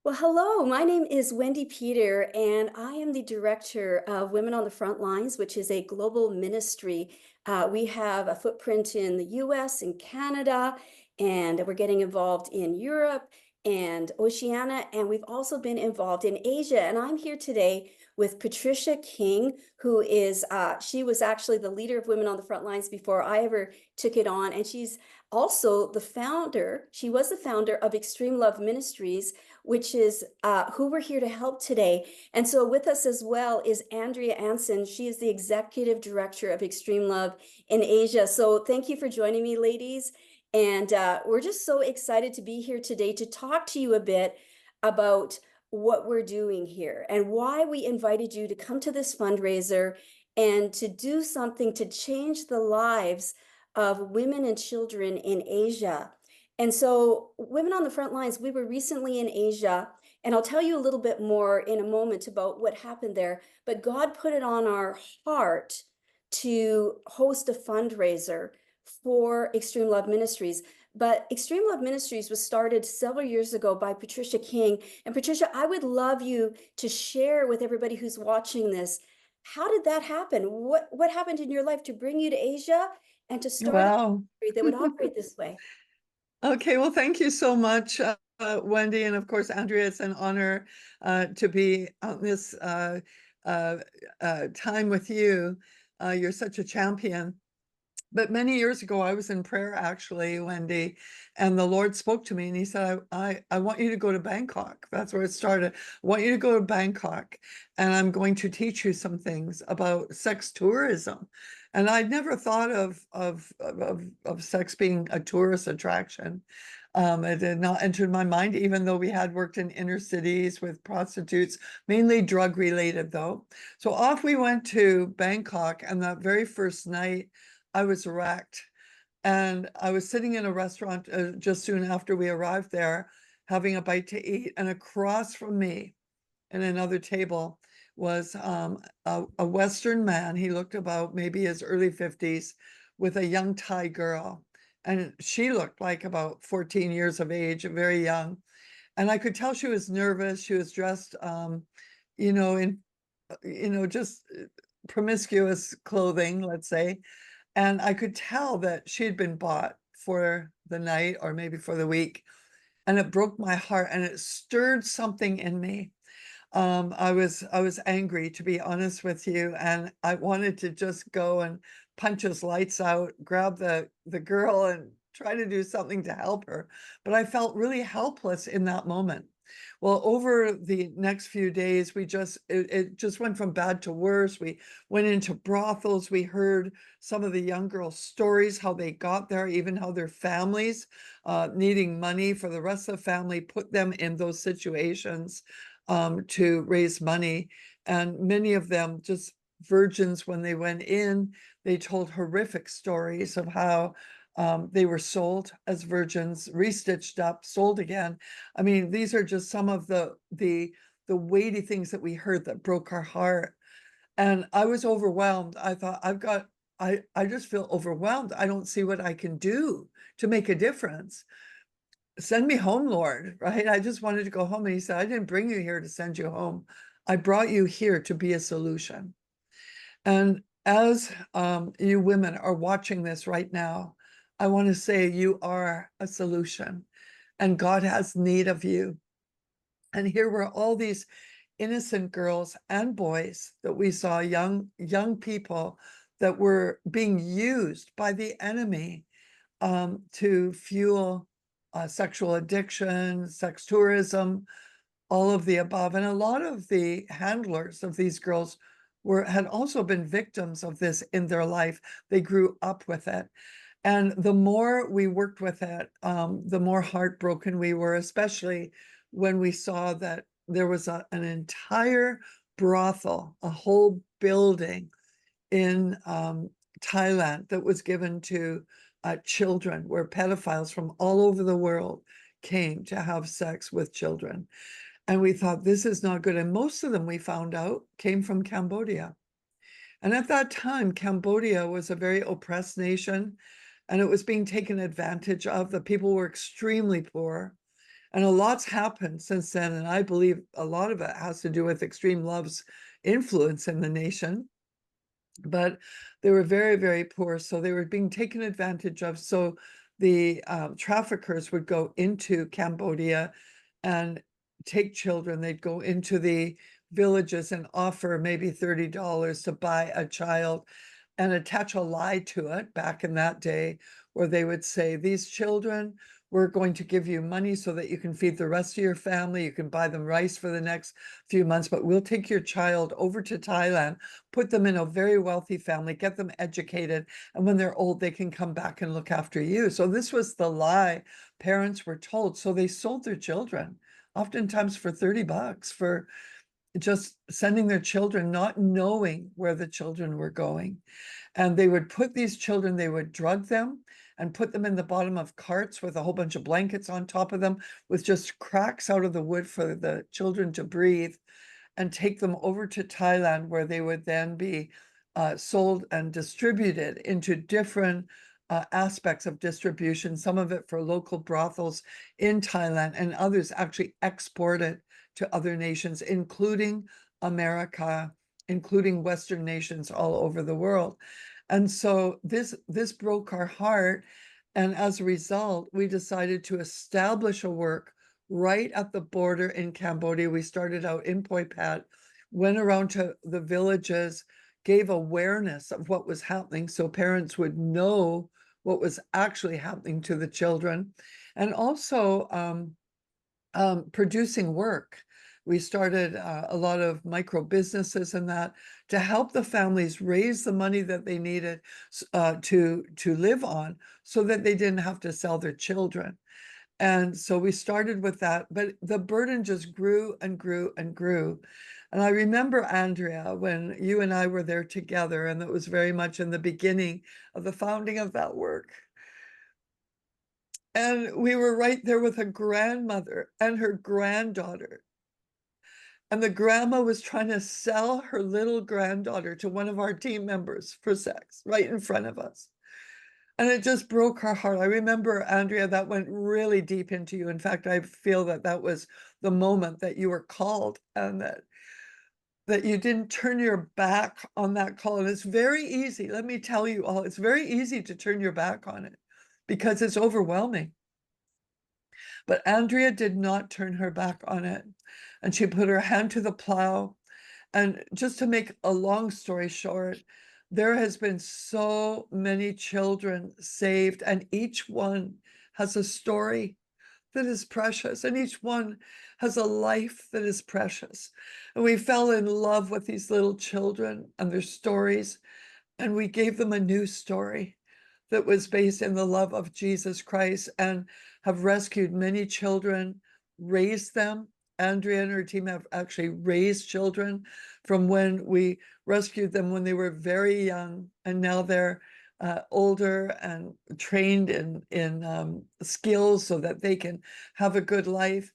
Well, hello, my name is Wendy Peter, and I am the director of Women on the Front Lines, which is a global ministry. We have a footprint in the US and Canada, and we're getting involved in Europe and Oceania, and we've also been involved in Asia. And I'm here today with Patricia King, who is, she was actually the leader of Women on the Front Lines before I ever took it on. And she's also the founder, she was the founder of Extreme Love Ministries, which is who we're here to help today. And so with us as well is Andrea Aansen. She is the executive director of Extreme Love in Asia. So thank you for joining me, ladies. And we're just so excited to be here today to talk to you a bit about what we're doing here and why we invited you to come to this fundraiser and to do something to change the lives of women and children in Asia. And so, Women on the Front Lines, we were recently in Asia, and I'll tell you a little bit more in a moment about what happened there. But God put it on our heart to host a fundraiser for Extreme Love Ministries. But Extreme Love Ministries was started several years ago by Patricia King. And Patricia, I would love you to share with everybody who's watching this. How did that happen? What happened in your life to bring you to Asia and to start a Wow. ministry that would operate this way? Okay, well, thank you so much, Wendy. And of course, Andrea, it's an honor to be on this uh, time with you. You're such a champion. But many years ago, I was in prayer, actually, Wendy, and the Lord spoke to me and he said, I want you to go to Bangkok. That's where it started. I want you to go to Bangkok, and I'm going to teach you some things about sex tourism. And I'd never thought of sex being a tourist attraction. It had not entered my mind, even though we had worked in inner cities with prostitutes, mainly drug related, though. So off we went to Bangkok, and that very first night, I was wrecked. And I was sitting in a restaurant just soon after we arrived there, having a bite to eat. And across from me, in another table, was a Western man. He looked about maybe his early 50s, with a young Thai girl. And she looked like about 14 years of age, very young. And I could tell she was nervous. She was dressed, you know, in, just promiscuous clothing, let's say. And I could tell that she had been bought for the night or maybe for the week. And it broke my heart and it stirred something in me. I was angry, to be honest with you, and I wanted to just go and punch his lights out, grab the girl and try to do something to help her. But I felt really helpless in that moment. Well, over the next few days, it just went from bad to worse. We went into brothels. We heard some of the young girls' stories, how they got there, even how their families, needing money for the rest of the family, put them in those situations to raise money. And many of them, just virgins, when they went in, they told horrific stories of how they were sold as virgins, restitched up, sold again. I mean, these are just some of the weighty things that we heard that broke our heart. And I was overwhelmed. I thought, I just feel overwhelmed. I don't see what I can do to make a difference. Send me home, Lord, right? I just wanted to go home. And he said, I didn't bring you here to send you home. I brought you here to be a solution. And as you women are watching this right now, I want to say you are a solution and God has need of you. And here were all these innocent girls and boys that we saw, young people that were being used by the enemy to fuel sexual addiction, sex tourism, all of the above. And a lot of the handlers of these girls had also been victims of this in their life. They grew up with it. And the more we worked with it, the more heartbroken we were, especially when we saw that there was an entire brothel, a whole building in Thailand that was given to children, where pedophiles from all over the world came to have sex with children. And we thought, this is not good. And most of them, we found out, came from Cambodia. And at that time, Cambodia was a very oppressed nation, and it was being taken advantage of. The people were extremely poor. And a lot's happened since then. And I believe a lot of it has to do with Extreme Love's influence in the nation. But they were very, very poor. So they were being taken advantage of. So the traffickers would go into Cambodia and take children. They'd go into the villages and offer maybe $30 to buy a child and attach a lie to it back in that day, where they would say, these children, we're going to give you money so that you can feed the rest of your family. You can buy them rice for the next few months, but we'll take your child over to Thailand, put them in a very wealthy family, get them educated, and when they're old, they can come back and look after you. So this was the lie parents were told. So they sold their children, oftentimes for $30 for just sending their children, not knowing where the children were going. And they would put these children, they would drug them and put them in the bottom of carts with a whole bunch of blankets on top of them, with just cracks out of the wood for the children to breathe, and take them over to Thailand, where they would then be sold and distributed into different aspects of distribution, some of it for local brothels in Thailand, and others actually exported to other nations, including America, including Western nations all over the world. And so this broke our heart. And as a result, we decided to establish a work right at the border in Cambodia. We started out in Poipat, went around to the villages, gave awareness of what was happening so parents would know what was actually happening to the children, and also producing work. We started a lot of micro businesses and that, to help the families raise the money that they needed to live on, so that they didn't have to sell their children. And so we started with that, but the burden just grew and grew and grew. And I remember, Andrea, when you and I were there together, and it was very much in the beginning of the founding of that work. And we were right there with a grandmother and her granddaughter. And the grandma was trying to sell her little granddaughter to one of our team members for sex right in front of us. And it just broke our heart. I remember, Andrea, that went really deep into you. In fact, I feel that that was the moment that you were called, and that you didn't turn your back on that call. And it's very easy, let me tell you all, it's very easy to turn your back on it because it's overwhelming. But Andrea did not turn her back on it. And she put her hand to the plow. And just to make a long story short, there has been so many children saved, and each one has a story that is precious, and each one has a life that is precious. And we fell in love with these little children and their stories, and we gave them a new story that was based in the love of Jesus Christ, and have rescued many children, raised them. Andrea and her team have actually raised children from when we rescued them when they were very young, and now they're older and trained in skills so that they can have a good life,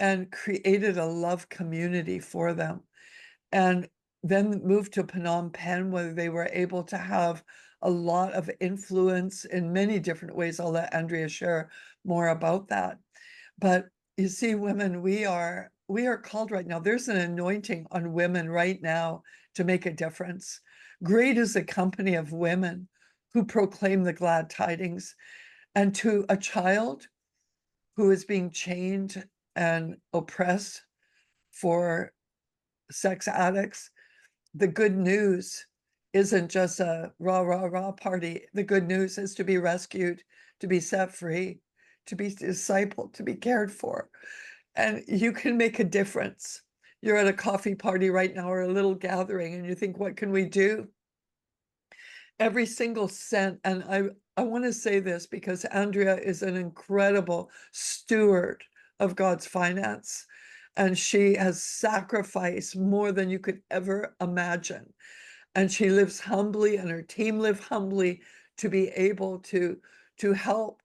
and created a love community for them. And then moved to Phnom Penh, where they were able to have a lot of influence in many different ways. I'll let Andrea share more about that. But you see, women, we are called right now. There's an anointing on women right now to make a difference. Great is the company of women who proclaim the glad tidings. And to a child who is being chained and oppressed for sex addicts, the good news isn't just a rah, rah, rah party. The good news is to be rescued, to be set free, to be discipled, to be cared for. And you can make a difference. You're at a coffee party right now, or a little gathering, and you think, what can we do? Every single cent, and I want to say this because Andrea is an incredible steward of God's finance, and she has sacrificed more than you could ever imagine. And she lives humbly, and her team live humbly, to be able to help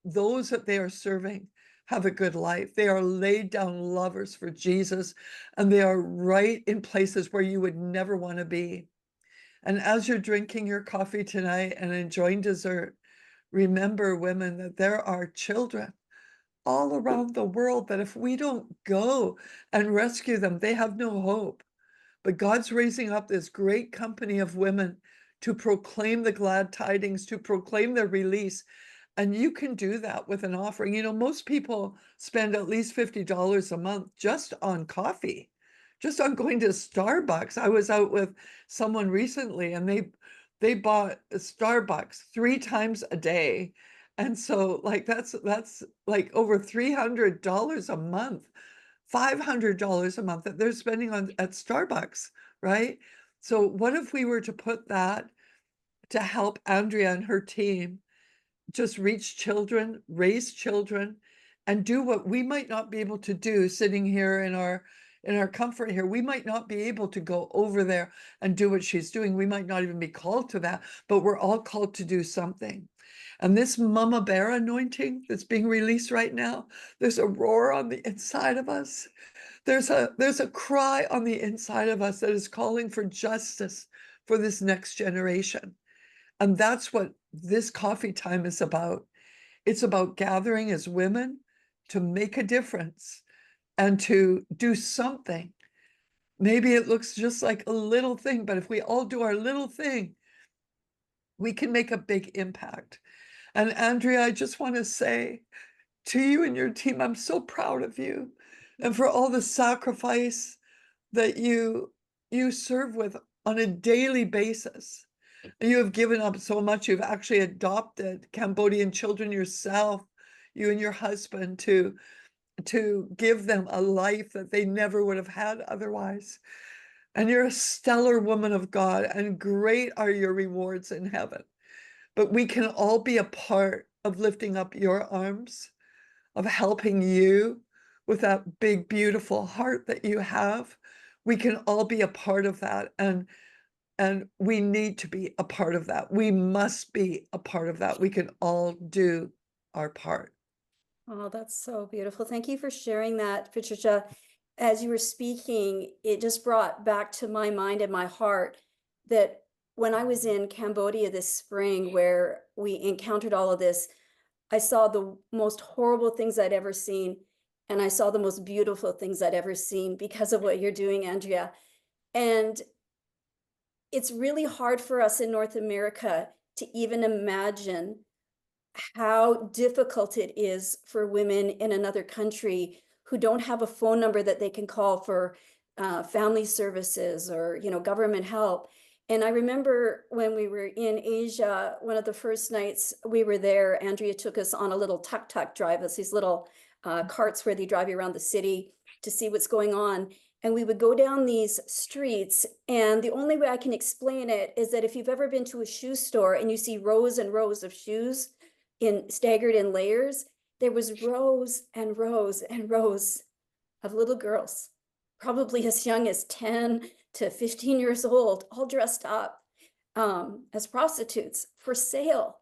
those that they are serving have a good life. They are laid down lovers for Jesus, and they are right in places where you would never want to be. And as you're drinking your coffee tonight and enjoying dessert, remember, women, that there are children all around the world that if we don't go and rescue them, they have no hope. But God's raising up this great company of women to proclaim the glad tidings, to proclaim their release. And you can do that with an offering. You know, most people spend at least $50 a month just on coffee, just on going to Starbucks. I was out with someone recently and they bought a Starbucks 3 times a day. And so like that's like over $300 a month, $500 a month that they're spending on at Starbucks, right? So what if we were to put that to help Andrea and her team just reach children, raise children, and do what we might not be able to do sitting here in our comfort here. We might not be able to go over there and do what she's doing. We might not even be called to that, but we're all called to do something. And this Mama Bear anointing that's being released right now, there's a roar on the inside of us. There's a cry on the inside of us that is calling for justice for this next generation. And that's what this coffee time is about. It's about gathering as women to make a difference and to do something. Maybe it looks just like a little thing, but if we all do our little thing, we can make a big impact. And Andrea, I just want to say to you and your team, I'm so proud of you and for all the sacrifice that you serve with on a daily basis. You have given up so much. You've actually adopted Cambodian children yourself, you and your husband, to give them a life that they never would have had otherwise. And you're a stellar woman of God, and great are your rewards in heaven. But we can all be a part of lifting up your arms, of helping you with that big, beautiful heart that you have. We can all be a part of that. And we need to be a part of that. We must be a part of that. We can all do our part. Oh, that's so beautiful. Thank you for sharing that, Patricia. As you were speaking, it just brought back to my mind and my heart that when I was in Cambodia this spring, where we encountered all of this, I saw the most horrible things I'd ever seen, and I saw the most beautiful things I'd ever seen because of what you're doing, Andrea. And it's really hard for us in North America to even imagine how difficult it is for women in another country who don't have a phone number that they can call for family services or government help. And I remember when we were in Asia, one of the first nights we were there, Andrea took us on a little tuk-tuk drive. It's these little carts where they drive you around the city to see what's going on. And we would go down these streets, and the only way I can explain it is that if you've ever been to a shoe store and you see rows and rows of shoes staggered in layers, there was rows and rows and rows of little girls, probably as young as 10 to 15 years old, all dressed up as prostitutes for sale.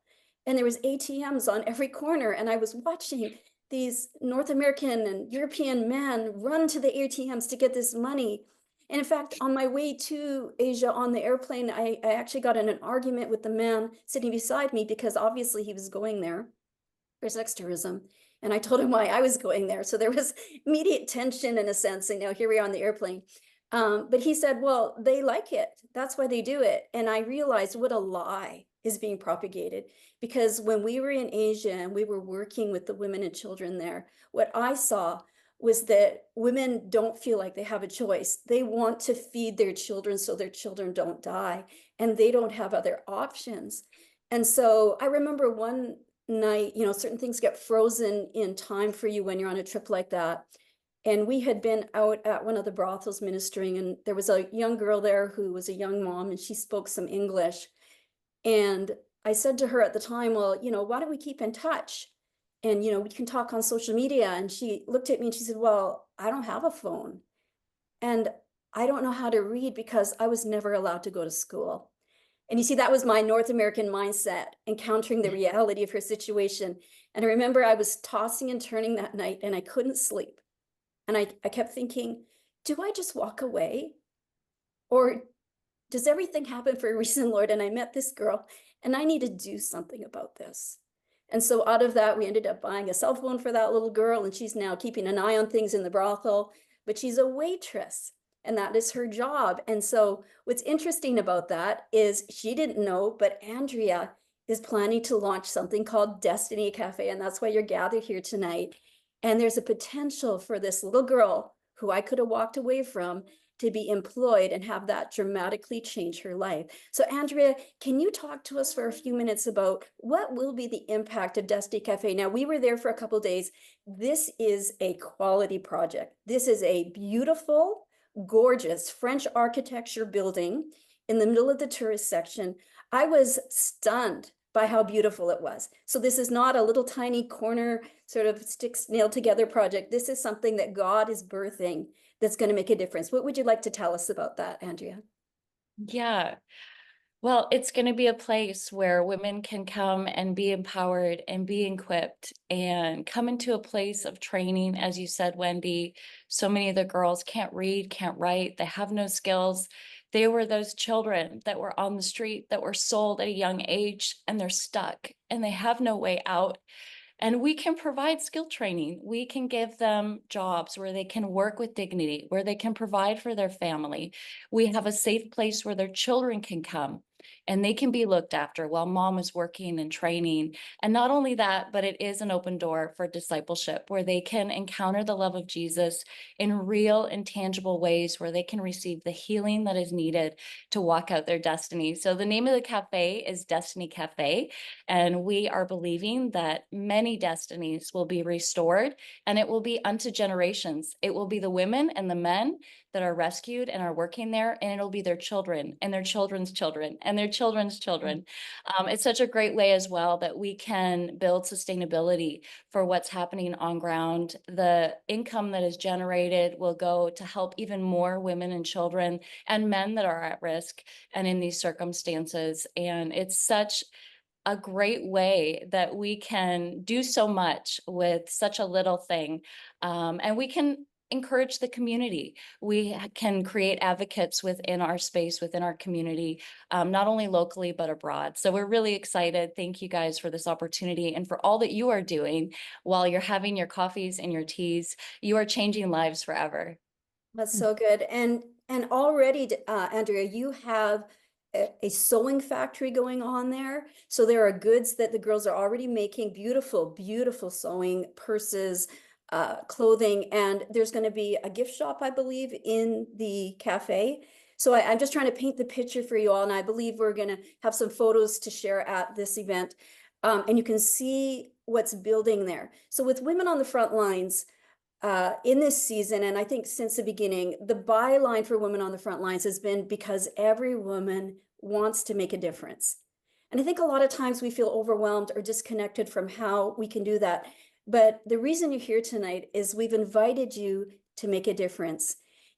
And there was ATMs on every corner, and I was watching these North American and European men run to the ATMs to get this money. And in fact, on my way to Asia on the airplane, I actually got in an argument with the man sitting beside me because obviously he was going there for sex tourism. And I told him why I was going there. So there was immediate tension in a sense. And now here we are on the airplane. But he said, well, they like it. That's why they do it. And I realized what a lie is being propagated. Because when we were in Asia and we were working with the women and children there, what I saw was that women don't feel like they have a choice. They want to feed their children so their children don't die, and they don't have other options. And so I remember one night, certain things get frozen in time for you when you're on a trip like that. And we had been out at one of the brothels ministering, and there was a young girl there who was a young mom, and she spoke some English. And I said to her at the time, well, why don't we keep in touch? And, we can talk on social media. And she looked at me and she said, well, I don't have a phone. And I don't know how to read because I was never allowed to go to school. And you see, that was my North American mindset, encountering the reality of her situation. And I remember I was tossing and turning that night and I couldn't sleep. And I kept thinking, do I just walk away? Or does everything happen for a reason, Lord? And I met this girl and I need to do something about this. And so out of that, we ended up buying a cell phone for that little girl, and she's now keeping an eye on things in the brothel, but she's a waitress. And that is her job. And so, what's interesting about that is she didn't know, but Andrea is planning to launch something called Destiny Cafe. And that's why you're gathered here tonight. And there's a potential for this little girl who I could have walked away from to be employed and have that dramatically change her life. So, Andrea, can you talk to us for a few minutes about what will be the impact of Destiny Cafe? Now, we were there for a couple of days. This is a quality project. This is a beautiful, gorgeous French architecture building in the middle of the tourist section. I was stunned by how beautiful it was. So this is not a little tiny corner sort of sticks nailed together project. This is something that God is birthing that's going to make a difference. What would you like to tell us about that, Andrea? Yeah. Well, it's going to be a place where women can come and be empowered and be equipped and come into a place of training. As you said, Wendy, so many of the girls can't read, can't write, they have no skills. They were those children that were on the street that were sold at a young age, and they're stuck and they have no way out. And we can provide skill training. We can give them jobs where they can work with dignity, where they can provide for their family. We have a safe place where their children can come and they can be looked after while mom is working and training. And not only that, but it is an open door for discipleship where they can encounter the love of Jesus in real and tangible ways, where they can receive the healing that is needed to walk out their destiny. So the name of the cafe is Destiny Cafe. And we are believing that many destinies will be restored, and it will be unto generations. It will be the women and the men that are rescued and are working there, and it'll be their children and their children's children and their children's children. It's such a great way as well that we can build sustainability for what's happening on ground. The income that is generated will go to help even more women and children and men that are at risk and in these circumstances. And it's such a great way that we can do so much with such a little thing. And we can encourage the community. We can create advocates within our space, within our community, not only locally, but abroad. So we're really excited. Thank you guys for this opportunity and for all that you are doing while you're having your coffees and your teas. You are changing lives forever. That's so good. And already, Andrea, you have a sewing factory going on there. So there are goods that the girls are already making, beautiful, beautiful sewing purses, clothing, and there's going to be a gift shop, I believe, in the cafe. So I'm just trying to paint the picture for you all, and I believe we're going to have some photos to share at this event. And you can see what's building there. So with Women on the Front Lines, in this season, and I think since the beginning, the byline for Women on the Front Lines has been because every woman wants to make a difference. And I think a lot of times we feel overwhelmed or disconnected from how we can do that. But the reason you're here tonight is we've invited you to make a difference.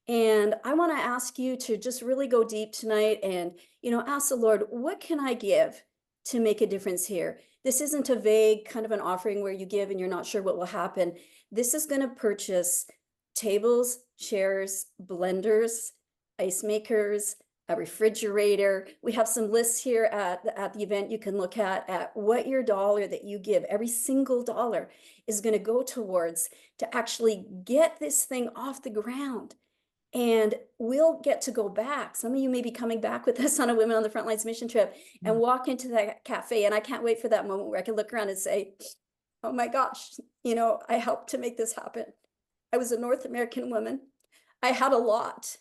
And I want to ask you to just really go deep tonight and, ask the Lord, what can I give to make a difference here? This isn't a vague kind of an offering where you give and you're not sure what will happen. This is going to purchase tables, chairs, blenders, ice makers, a refrigerator. We have some lists here at the event you can look at what your dollar that you give, every single dollar is going to go towards to actually get this thing off the ground. And we'll get to go back. Some of you may be coming back with us on a Women on the Front Lines mission trip and walk into that cafe. And I can't wait for that moment where I can look around and say, oh my gosh, I helped to make this happen. I was a North American woman. I had a lot.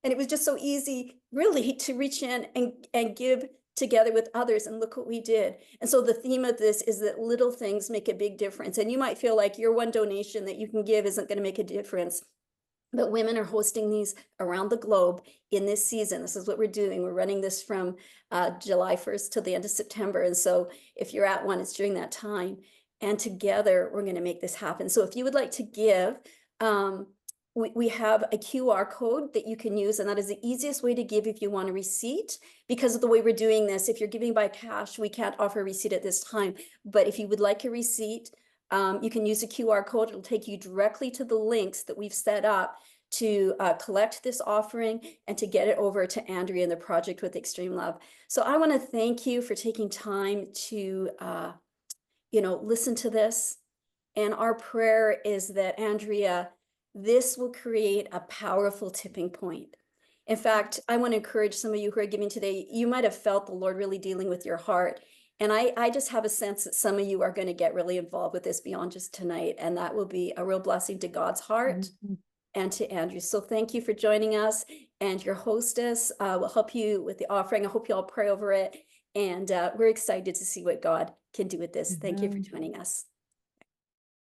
And it was just so easy, really, to reach in and give together with others. And look what we did. And so the theme of this is that little things make a big difference. And you might feel like your one donation that you can give isn't going to make a difference. But women are hosting these around the globe in this season. This is what we're doing. We're running this from July 1st till the end of September. And so if you're at one, it's during that time. And together, we're going to make this happen. So if you would like to give, we have a QR code that you can use, and that is the easiest way to give if you want a receipt. Because of the way we're doing this, if you're giving by cash, we can't offer a receipt at this time. But if you would like a receipt, you can use a QR code. It'll take you directly to the links that we've set up to collect this offering and to get it over to Andrea and the Project with Extreme Love. So I want to thank you for taking time to listen to this. And our prayer is that, Andrea, this will create a powerful tipping point. In fact, I want to encourage some of you who are giving today, you might have felt the Lord really dealing with your heart. And I just have a sense that some of you are going to get really involved with this beyond just tonight. And that will be a real blessing to God's heart and to Andrew. So thank you for joining us. And your hostess will help you with the offering. I hope you all pray over it. And we're excited to see what God can do with this. Thank you for joining us.